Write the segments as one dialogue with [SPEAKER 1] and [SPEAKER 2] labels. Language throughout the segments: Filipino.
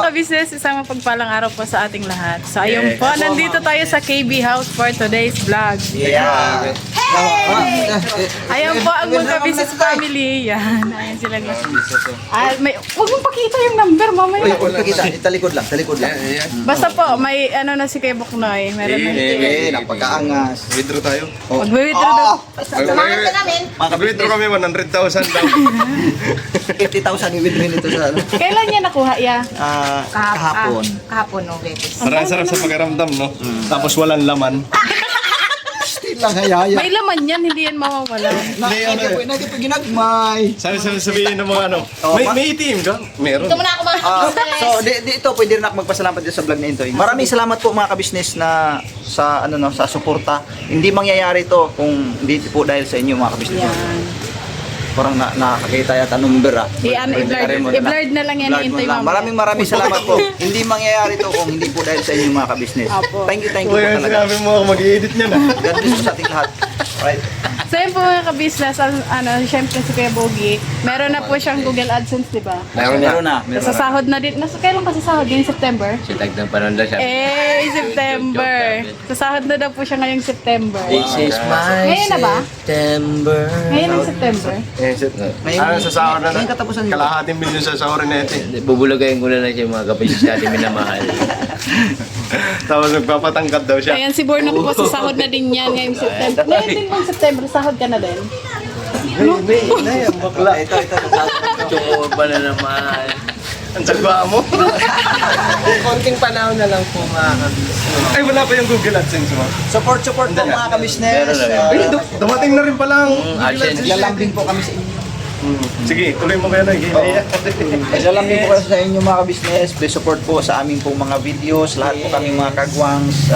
[SPEAKER 1] ka-business, isang mapagpalang araw po sa ating lahat. So ayun po, nandito tayo sa KB House for today's vlog.
[SPEAKER 2] Yeah.
[SPEAKER 1] Ayan po ang mga business family. Yan, ayan sila guys. Huwag mong pakita yung number mamaya.
[SPEAKER 2] Uy, kita, talikod lang, talikod lang.
[SPEAKER 1] Basta po, may ano na si Kuya Buknoy. Meron na.
[SPEAKER 2] Napakaangas.
[SPEAKER 3] Withdraw tayo.
[SPEAKER 1] Mag-withdraw daw.
[SPEAKER 4] Samahan ka namin.
[SPEAKER 3] Withdraw kami 100,000 daw.
[SPEAKER 2] 50,000 i-withdraw nito sa ano.
[SPEAKER 1] Kailan niya nakuha ya?
[SPEAKER 2] Kahapon.
[SPEAKER 4] Kahapon, no, Betis.
[SPEAKER 3] Parang sarap sa pakiramdam, no? Tapos walang laman.
[SPEAKER 2] Still lang hayaya.
[SPEAKER 1] May laman yan, hindi yan mawawala.
[SPEAKER 2] Naging po ginagmay.
[SPEAKER 3] Sabihin ng mga ano, may itim ka? Meron.
[SPEAKER 4] Ito muna ako mga
[SPEAKER 2] So, dito pwede rin ako magpasalamat dito sa vlog na ito. Maraming salamat po mga kabisnes na sa ano no, sa suporta. Hindi mangyayari to kung hindi po dahil sa inyo mga kabisnes.
[SPEAKER 1] Yan.
[SPEAKER 2] Parang nakakita yata number
[SPEAKER 1] I-blurred na lang yan, hintay mamaya.
[SPEAKER 2] Maraming salamat po. Hindi mangyayari to kung hindi po dahil sa inyo mga kabisnes.
[SPEAKER 1] Apo.
[SPEAKER 2] Thank you po
[SPEAKER 3] Uy, ang
[SPEAKER 2] talaga.
[SPEAKER 3] sinabi mo ako mag-i-edit niya na.
[SPEAKER 2] God bless po sa ating lahat. Right.
[SPEAKER 1] So yun po mga ka-business, syempre si Kuya Bogie, meron na po siyang Google AdSense, di ba?
[SPEAKER 2] Meron na.
[SPEAKER 1] Sa sahod na din. Kailan kasi sahod din? September?
[SPEAKER 5] Sitag ng panahon daw siya.
[SPEAKER 1] September. Sa sahod na daw po siya ngayong September.
[SPEAKER 5] This is my
[SPEAKER 1] Ngayon na ba?
[SPEAKER 5] September.
[SPEAKER 1] Ngayon ang September.
[SPEAKER 3] Sa sahod na
[SPEAKER 2] May katapusan yun.
[SPEAKER 3] kalahating milyon sa sahod na ito.
[SPEAKER 5] Bubulagayin ko na lang siya mga kapatid sa ating minamahal.
[SPEAKER 3] Tapos magpapatangkad daw siya.
[SPEAKER 1] Ayan si Borno po sa sahod na din yan ngayong September. Ngayon din pong September, sahod ka na din.
[SPEAKER 2] Ito.
[SPEAKER 5] Tsukor pa na naman.
[SPEAKER 3] Ang sagwa mo.
[SPEAKER 5] Konting panahon na lang po mga kapatid.
[SPEAKER 3] Ay, wala pa yung Google AdSense mo.
[SPEAKER 2] Support po mga kabisnes.
[SPEAKER 3] Ay, dumating na rin pala ang
[SPEAKER 5] AdSense.
[SPEAKER 2] Lalambing po kami sa inyo.
[SPEAKER 3] Sige, tuloy mo kayo na.
[SPEAKER 2] Lalambing po kami sa inyo mga kabisnes. Please support po sa aming pong mga videos. Lahat po kami mga kagwangs.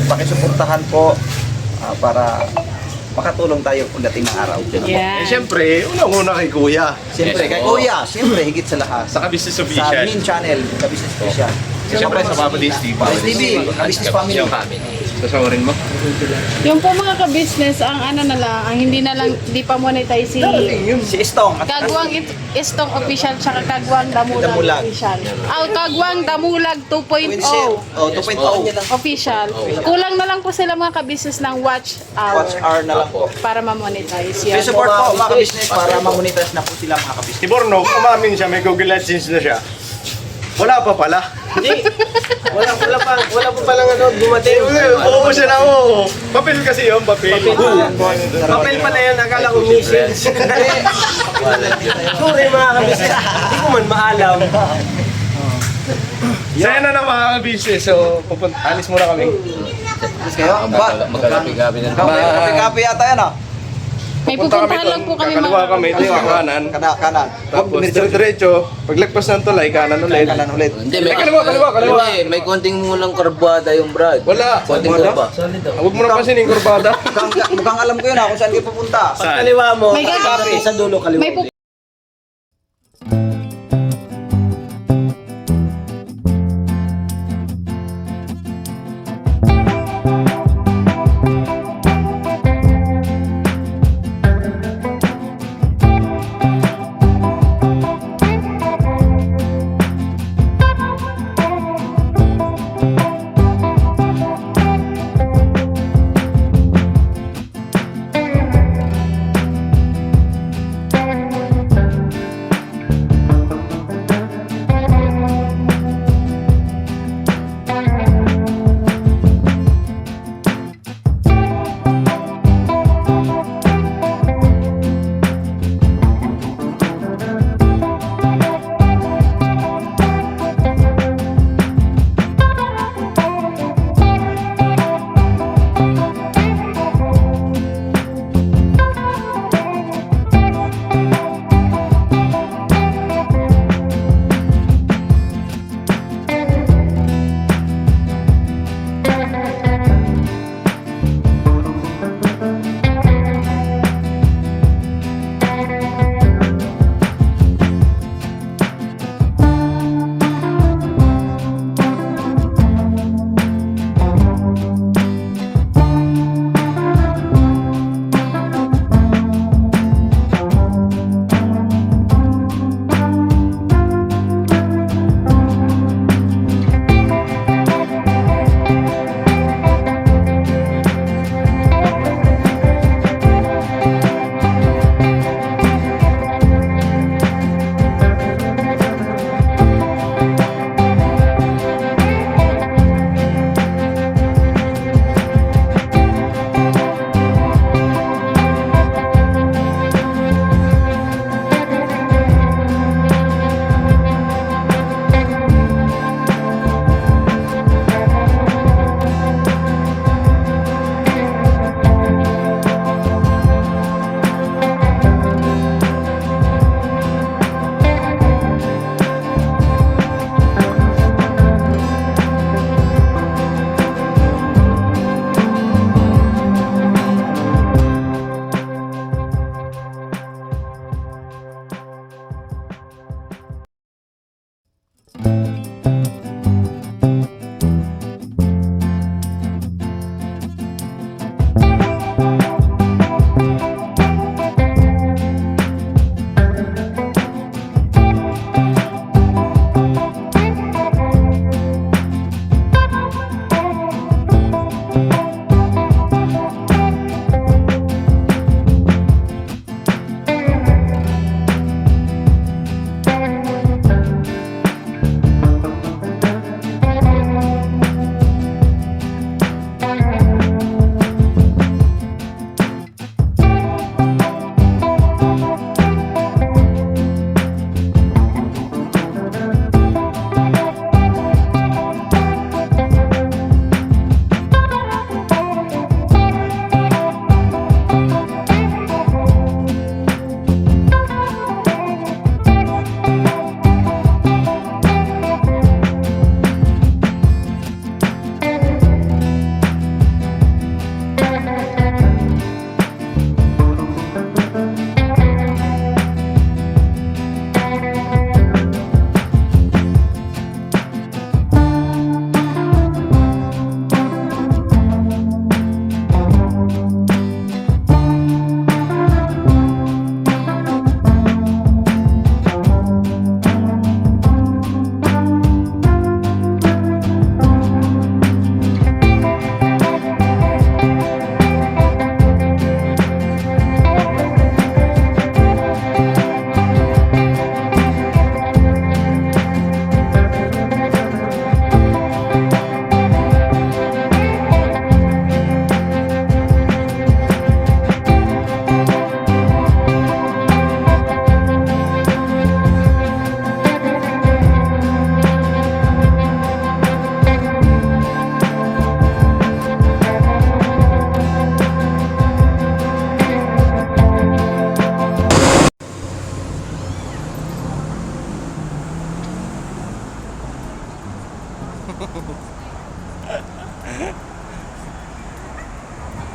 [SPEAKER 2] Pakisuportahan po para makatulong tayo pagdating ng araw.
[SPEAKER 1] Yan.
[SPEAKER 3] Siyempre, unang-una kay Kuya.
[SPEAKER 2] Siyempre, kay Kuya, siyempre, higit sa lahat.
[SPEAKER 3] Sa Kabisnes
[SPEAKER 2] Sa
[SPEAKER 3] Official.
[SPEAKER 2] main channel, Kabisnes Official.
[SPEAKER 3] Siyempre sa Papa Days TV.
[SPEAKER 2] Kabisnes TV, Kabisnes Family.
[SPEAKER 3] Sasawarin mo.
[SPEAKER 1] Yung po mga ka-business, ang ano na lang, ang hindi na lang, di pa monetize si
[SPEAKER 2] Si Istong.
[SPEAKER 1] Kagwang Istong Official tsaka Kagwang Damulag
[SPEAKER 2] Damulag.
[SPEAKER 1] Official. Kagwang Damulag 2.0
[SPEAKER 2] Oh, 2.0.
[SPEAKER 1] Official. Kulang na lang po sila mga ka-business ng watch hour
[SPEAKER 2] Watch hour na lang po.
[SPEAKER 1] para ma-monetize yan.
[SPEAKER 2] Please support po mga kabisnes para mamonetize na po sila mga kabisnes.
[SPEAKER 3] Si Borno, umamin siya, may Google AdSense na siya. Wala pa pala.
[SPEAKER 5] Wala pa palang ano, dumating.
[SPEAKER 3] Oo siya na, oo. Papel kasi yun, papel.
[SPEAKER 5] Papel pala yan, akala ko message. Sorry mga kabisnes, hindi ko man maalam.
[SPEAKER 3] Saya na mga business, so alis muna kami.
[SPEAKER 2] Please kayo.
[SPEAKER 5] Magkakapi-kapi na.
[SPEAKER 2] Kape yata yan ah.
[SPEAKER 1] May
[SPEAKER 3] Pupunta
[SPEAKER 1] pupuntahan lang po kami
[SPEAKER 3] kakaliwa kami, ito yung kanan.
[SPEAKER 2] Kanan.
[SPEAKER 3] Tapos diretso, paglagpas ng tulay, kanan ulit.
[SPEAKER 2] Kanan ulit.
[SPEAKER 5] Hindi,
[SPEAKER 3] Ay, kaliwa.
[SPEAKER 5] Hindi, may konting mulang karbada yung brad.
[SPEAKER 3] Wala.
[SPEAKER 5] Konting
[SPEAKER 3] Kurbada?
[SPEAKER 5] karba.
[SPEAKER 3] Huwag mo na pansinin, kurbada.
[SPEAKER 2] Mukhang alam ko yun ah kung saan kayo pupunta.
[SPEAKER 3] Saan?
[SPEAKER 5] Kaliwa mo,
[SPEAKER 1] May gagawin.
[SPEAKER 5] sa dulo kaliwa.
[SPEAKER 1] May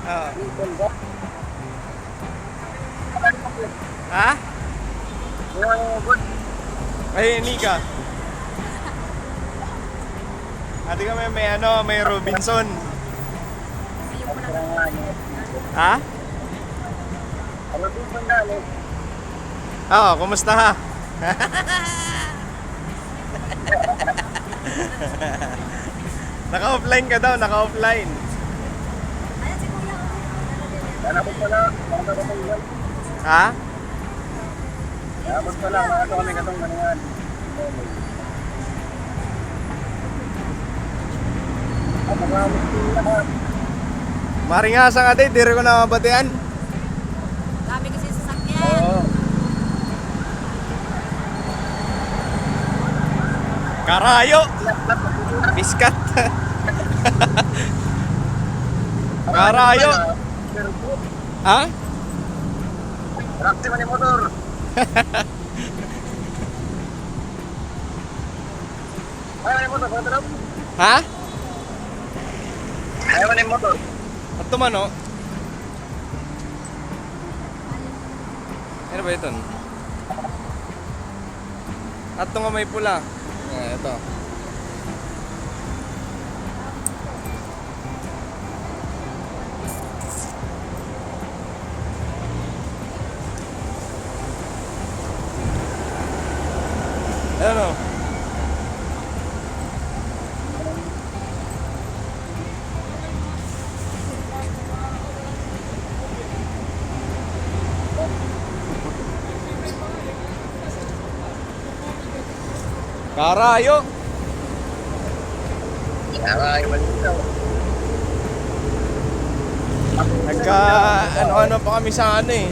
[SPEAKER 6] Oo. Ha? Ay, Nika. Ate ka may Robinson. Ha? Oo, kumusta ha? Naka-offline ka daw, naka-offline. Ha? Maringasa nga din, dire ko na mabatian.
[SPEAKER 4] Dami kasi sasakyan.
[SPEAKER 6] Oo. Karayo. Biskat. Karayo. Ha?
[SPEAKER 3] Rakti man yung motor. Ayaw yung motor, motor.
[SPEAKER 6] Ha?
[SPEAKER 3] Ayaw yung motor.
[SPEAKER 6] At tumano? Ano ba ito? At ito nga may pula. Ito. Ano? Karayo.
[SPEAKER 3] Ayaw yung motor.
[SPEAKER 6] Nagka ano-ano pa kami sa ano eh.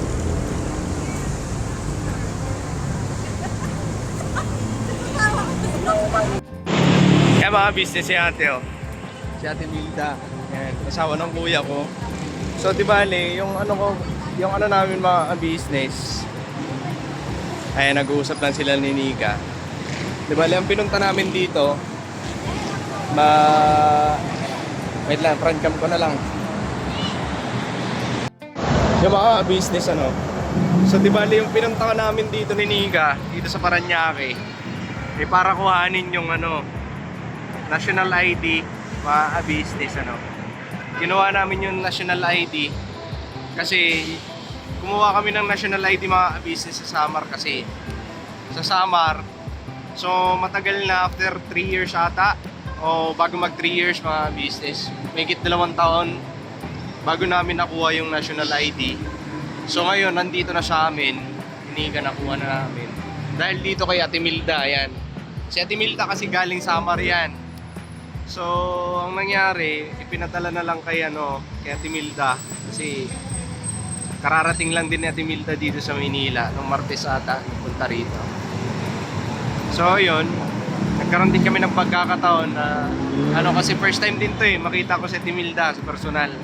[SPEAKER 6] Kaya mga business si ate oh. Si ate Milda. Yan, asawa ng kuya ko. So di bale, yung ano namin mga business. Ay nag-uusap lang sila ni Nika. Di bale, ang pinunta namin dito, wait lang, front cam ko na lang. Yung mga business ano. So di bale, yung pinunta namin dito ni Nika, dito sa Paranaque, para kuhanin yung national ID, mga business Kinuha namin yung national ID kasi kumuha kami ng national ID mga business sa Samar kasi sa Samar. So matagal na, after 3 years ata o bago mag 3 years mga business, may higit 2 taon bago namin nakuha yung national ID. So ngayon nandito na sa amin, hindi ka nakuha na namin dahil dito kay Ate Milda. Yan, si Ate Milda kasi galing Samar yan. So ang nangyari, ipinadala na lang kay Ate Milda kasi kararating lang din ni Ate Milda dito sa Manila nung Martes ata punta rito. So yun, nagkaroon din kami ng pagkakataon na kasi first time din to makita ko si Ate Milda sa personal.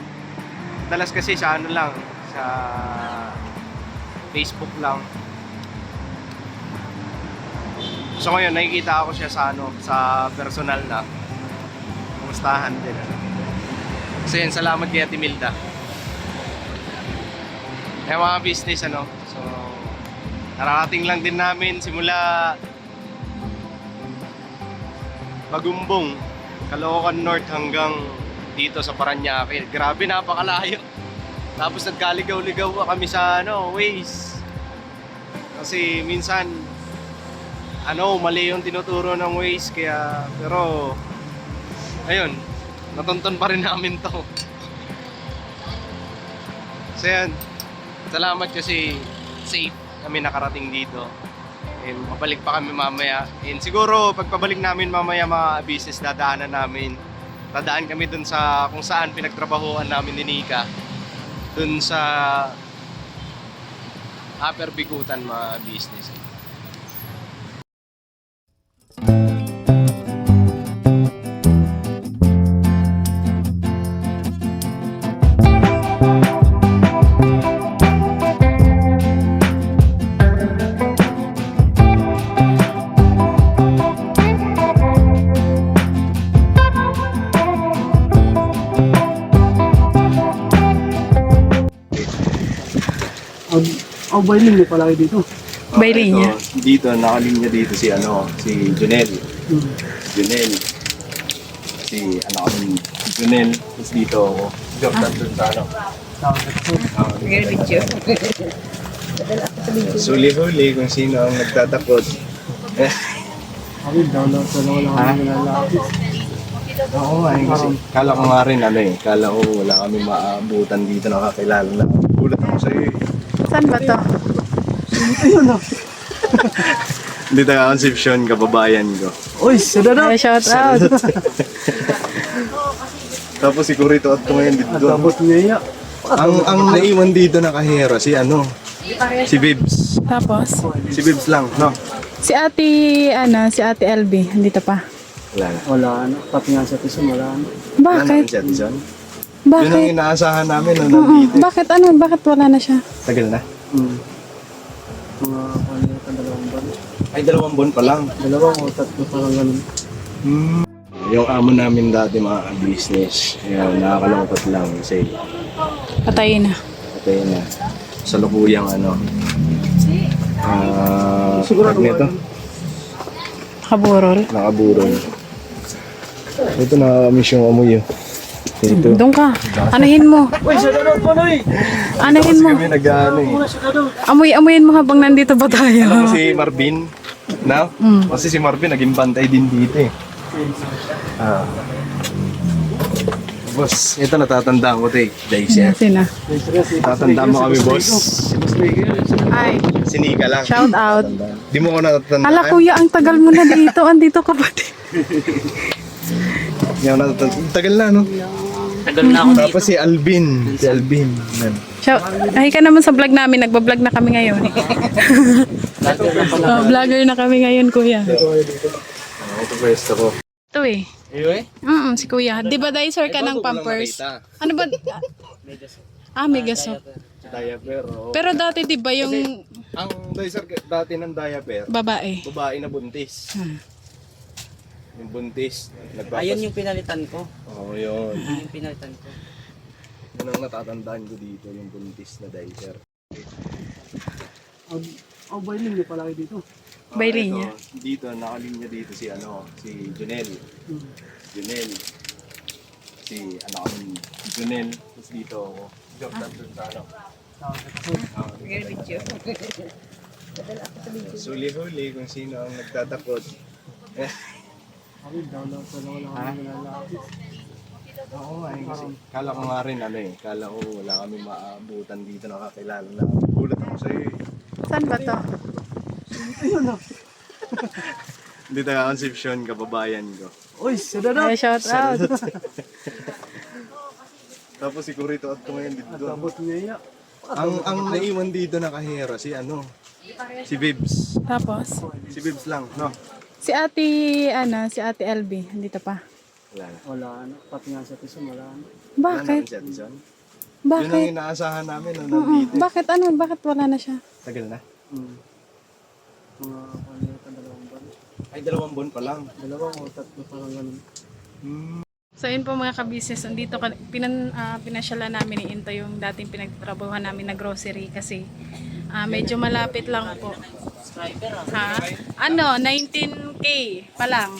[SPEAKER 6] Dalas kasi sa lang, sa Facebook lang. So ngayon nakikita ako siya sa personal na. Kumustahan din. So yun, salamat kay Ate Milda. Kaya mga business so nararating lang din namin simula Bagumbong, Caloocan North hanggang dito sa Paranaque. Grabe, napakalayo. Tapos nagkaligaw-ligaw kami sa Waze. Kasi minsan mali yung tinuturo ng Waze pero ayun, natunton pa rin namin to. So yan, salamat kasi safe kami nakarating dito. And mabalik pa kami mamaya. And siguro pagpabalik namin mamaya mga business, dadaan kami dun sa kung saan pinagtrabahuan namin ni Nika, dun sa Upper Bikutan mga business.
[SPEAKER 5] Oh, violin mo pala kayo dito.
[SPEAKER 1] By linya.
[SPEAKER 6] Dito, nakalinya dito si Junel. Junel. Si Junel. Tapos dito ako. Jordan dun sa Suli-huli kung sino ang nagtatakot.
[SPEAKER 5] Kami, down lang sa wala kami nalalapit.
[SPEAKER 6] Oo nga, kasi kala ko nga rin kala ko wala kami maabutan dito nakakilala na. Gulat ako sa'yo eh.
[SPEAKER 1] Saan ba to?
[SPEAKER 6] Hindi taga Concepcion, kababayan ko.
[SPEAKER 5] Uy, sadada!
[SPEAKER 1] Ay, shout out.
[SPEAKER 6] Tapos si Kurito at ngayon dito.
[SPEAKER 5] Tabot niya.
[SPEAKER 6] Ang naiwan dito na kahera si si Bibs.
[SPEAKER 1] Tapos,
[SPEAKER 6] Si Bibs lang, no?
[SPEAKER 1] si Ate LB, andito pa.
[SPEAKER 6] Wala na.
[SPEAKER 5] Wala na. Pati nga sa Tison, wala na.
[SPEAKER 6] Wala na
[SPEAKER 1] Bakit?
[SPEAKER 6] si Ate Son. Yun ang
[SPEAKER 1] Bakit?
[SPEAKER 6] inaasahan namin nung nandito.
[SPEAKER 1] Bakit Bakit wala na siya?
[SPEAKER 6] Tagal na.
[SPEAKER 5] Mga kanila ka 2 buwan.
[SPEAKER 6] Ay, 2 buwan pa lang.
[SPEAKER 5] 2 o 3 parang ganun.
[SPEAKER 6] Yung amo namin dati mga business. Yan, nakakalungkot lang kasi
[SPEAKER 1] Patayin na.
[SPEAKER 6] patay na. Sa lubuyang
[SPEAKER 5] Sigurado
[SPEAKER 6] nito,
[SPEAKER 1] Nakaburol.
[SPEAKER 6] nakaburol. Ito nakakamiss yung amoy yun. Ito.
[SPEAKER 1] Doon ka. Anahin mo.
[SPEAKER 5] Uy, sadada pa na eh!
[SPEAKER 1] Anahin mo.
[SPEAKER 6] Kami nag-ano eh.
[SPEAKER 5] Muna sadada.
[SPEAKER 1] Amoyin mo habang nandito ba tayo?
[SPEAKER 6] Alam mo si Marvin? No? Kasi si Marvin naging bantay din dito eh. Boss, ito natatandaan ko ito eh. Daisy.
[SPEAKER 1] Sina?
[SPEAKER 6] Tatandaan mo kami, boss.
[SPEAKER 1] Ay,
[SPEAKER 6] Si Nika lang.
[SPEAKER 1] shout out.
[SPEAKER 6] Di mo ko natatandaan.
[SPEAKER 1] Ala kuya, ang tagal mo na dito. Andito ka pa din.
[SPEAKER 6] Hindi ako natatandaan. Tagal na, no?
[SPEAKER 5] Tagal na ako
[SPEAKER 6] Tapos si Alvin. Si Alvin. Yan.
[SPEAKER 1] Ay ka naman sa vlog namin. Nagbablog na kami ngayon. Vlogger na kami ngayon, kuya.
[SPEAKER 6] Ito pwesto ko.
[SPEAKER 1] Ito eh. Si kuya. Di ba diaper ka ng Pampers? Ano ba? Megasop.
[SPEAKER 6] Diaper, oo.
[SPEAKER 1] Pero dati di ba yung
[SPEAKER 6] Ang diaper dati ng diaper,
[SPEAKER 1] babae?
[SPEAKER 6] babae na buntis. Yung buntis,
[SPEAKER 5] Ayun yung pinalitan ko.
[SPEAKER 6] Oo, yun.
[SPEAKER 5] Yung pinalitan ko.
[SPEAKER 6] Yun ang natatandaan ko dito, yung buntis na diaper.
[SPEAKER 5] Oh, violin mo pala kayo dito.
[SPEAKER 1] By linya.
[SPEAKER 6] Dito, nakalinya dito si Junel. Junel. Si Junel. Tapos dito ako. Jordan dun sa Suli-huli kung sino ang nagtatakot.
[SPEAKER 5] Kami, down lang sa wala kami nalalapit.
[SPEAKER 6] Oo nga, kasi kala ko nga rin kala ko wala kami maabutan dito nakakilala na. Gulat ako sa'yo eh.
[SPEAKER 1] Saan ba to?
[SPEAKER 6] Hindi taga Concepcion, kababayan ko.
[SPEAKER 5] Uy, sadada!
[SPEAKER 1] Ay, shout out.
[SPEAKER 6] Tapos si Kurito at ngayon dito.
[SPEAKER 5] Tabot niya.
[SPEAKER 6] Ang naiwan dito na kahera si si Bibs.
[SPEAKER 1] Tapos,
[SPEAKER 6] Si Bibs lang, no?
[SPEAKER 1] si Ate LB, andito pa.
[SPEAKER 6] Wala na.
[SPEAKER 5] Wala na. Pati nga sa Tison, wala na.
[SPEAKER 6] Wala na
[SPEAKER 1] Bakit?
[SPEAKER 6] si Ate Son. Yun ang
[SPEAKER 1] Bakit?
[SPEAKER 6] inaasahan namin nung nandito.
[SPEAKER 1] Bakit Bakit wala na siya?
[SPEAKER 6] Tagal na.
[SPEAKER 5] Mga kanila ka 2 buwan.
[SPEAKER 6] Ay, 2 buwan pa lang.
[SPEAKER 5] 2 o 3 parang ganun.
[SPEAKER 1] So yun po mga ka-business, andito pinasyalan namin ni Into yung dating pinagtrabahuhan namin na grocery kasi medyo malapit lang po. Ha? 19K pa lang.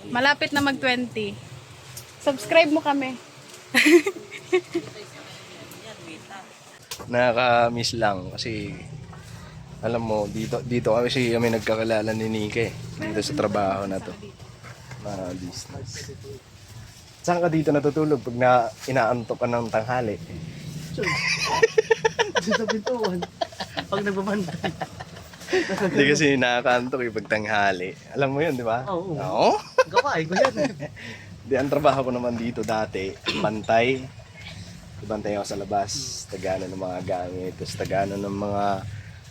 [SPEAKER 1] Malapit na mag-20. Subscribe mo kami.
[SPEAKER 6] Nakaka-miss lang kasi alam mo, dito kami nagkakilala ni Nike dito sa trabaho na to. Mga business. Saan ka dito natutulog pag inaantok ka ng tanghali?
[SPEAKER 5] Sa pintuan. Pag nagbabantay.
[SPEAKER 6] Hindi kasi nakakaantok pag tanghali. Alam mo yun, di ba?
[SPEAKER 5] Oo.
[SPEAKER 6] Oo?
[SPEAKER 5] Gaway ko yan.
[SPEAKER 6] Di, ang trabaho ko naman dito dati, bantay. Bantay ako sa labas, tagano ng mga gamit, tapos tagano ng mga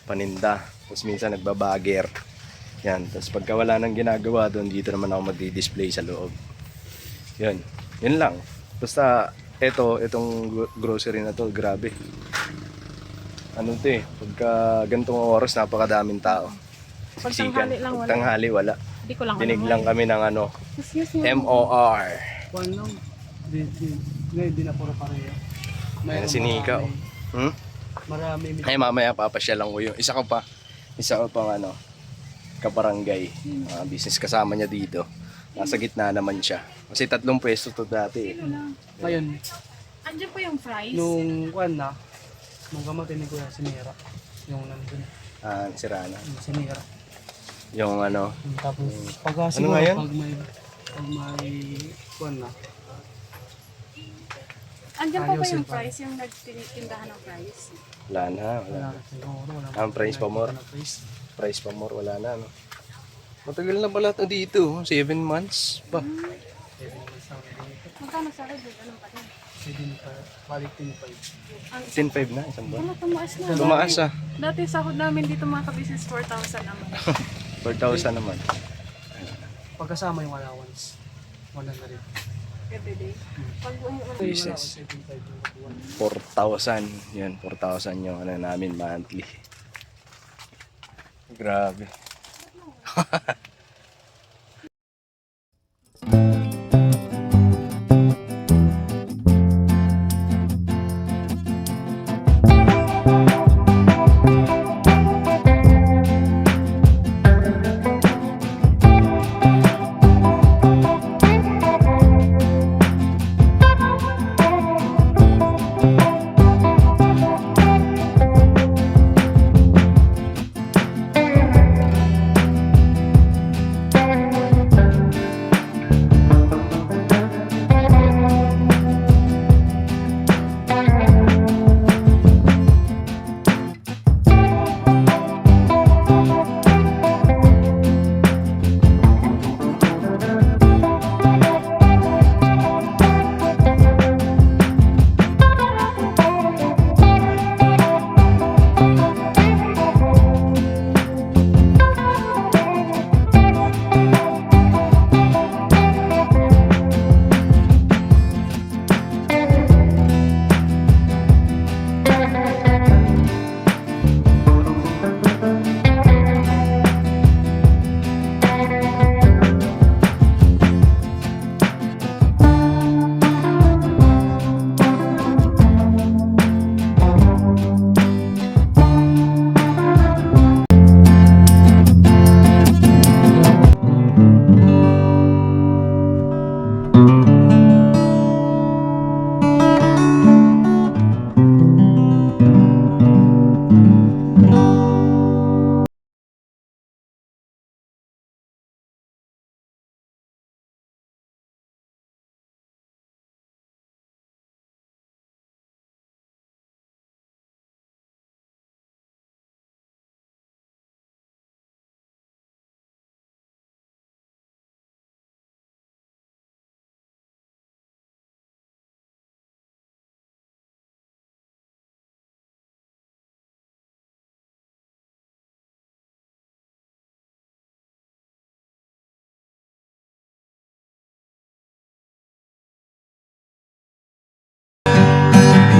[SPEAKER 6] paninda. Tapos minsan nagbabager. Yan, tapos pagka wala nang ginagawa doon, dito naman ako magdi-display sa loob. Yun lang. Basta, itong grocery na to, grabe. Ano to eh, pagka ganitong oras, napakadaming tao.
[SPEAKER 1] Pag tanghali lang wala.
[SPEAKER 6] Tanghali, wala.
[SPEAKER 1] Hindi ko lang
[SPEAKER 6] Dinig lang kami ng
[SPEAKER 1] Excuse me.
[SPEAKER 6] MOR.
[SPEAKER 5] Kuan lang. Ngayon, di na puro pareha.
[SPEAKER 6] Ayan si Nika. Oh.
[SPEAKER 5] Marami.
[SPEAKER 6] Ay, mamaya papasya lang ko yung isa ko pang ano, kabarangay, business kasama niya dito. Nasa gitna naman siya. Kasi 3 pwesto to dati.
[SPEAKER 5] Ngayon,
[SPEAKER 1] Andiyan po yung fries.
[SPEAKER 5] nung gamatay ni Kuya Sinira, yung nandun,
[SPEAKER 6] Sira na.
[SPEAKER 5] yung Sinira.
[SPEAKER 6] Yung ano,
[SPEAKER 5] Tapos, pag
[SPEAKER 6] Ano
[SPEAKER 5] siguro,
[SPEAKER 6] nga yan?
[SPEAKER 5] pag may kuwan na,
[SPEAKER 1] Andiyan po ba
[SPEAKER 5] Ayusin
[SPEAKER 1] yung
[SPEAKER 5] pa.
[SPEAKER 1] fries? Yung nagtindahan ng fries?
[SPEAKER 6] wala na.
[SPEAKER 5] wala siguro, wala.
[SPEAKER 6] Ang price pa more. Price pa more, wala na, no? Matagal na pala ito dito. 7 months pa.
[SPEAKER 1] Magkano sa red? Anong pa rin?
[SPEAKER 6] 10.5 na, isang buwan.
[SPEAKER 1] Ano, tumaas na.
[SPEAKER 6] Tumaas ah.
[SPEAKER 1] Dati sahod namin dito mga ka-business 4,000 naman.
[SPEAKER 6] 4,000 naman.
[SPEAKER 5] Pagkasama yung allowance, 100.
[SPEAKER 1] Every day. Pag
[SPEAKER 6] Business. 4,000. Yan, 4,000 yung ano namin monthly. Grabe.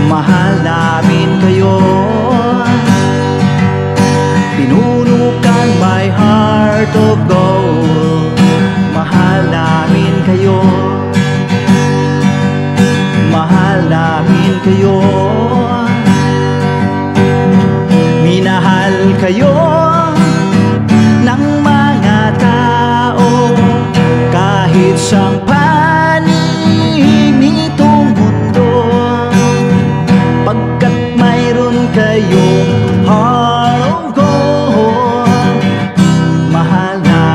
[SPEAKER 2] Mahal namin kayo, pinunukan my heart of gold. Mahal namin kayo, mahal namin kayo, minahal kayo ng mga tao kahit sang panig nitong mundo. Pagkat mayroon kayong heart of gold, mahal na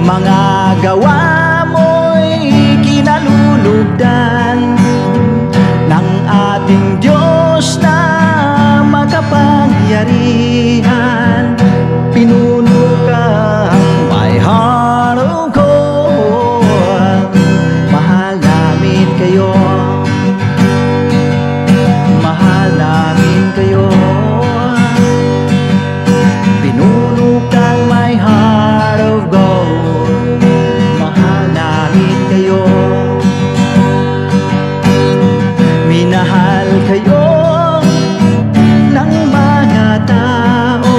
[SPEAKER 2] mga gawa mo'y kinalulugdan ng ating Diyos na makapangyarihan. Pinuno kang my heart of gold. Mahal namin kayo, mahal namin kayo. Pinuno kang my heart of gold. Mahal namin kayo, minahal kayo ng mga tao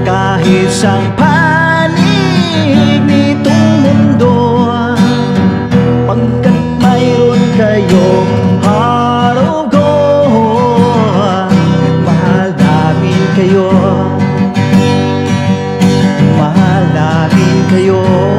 [SPEAKER 2] kahit sa panig nitong mundo, pagkat mayroon kayong heart of gold. Mahal namin kayo, mahal namin kayo.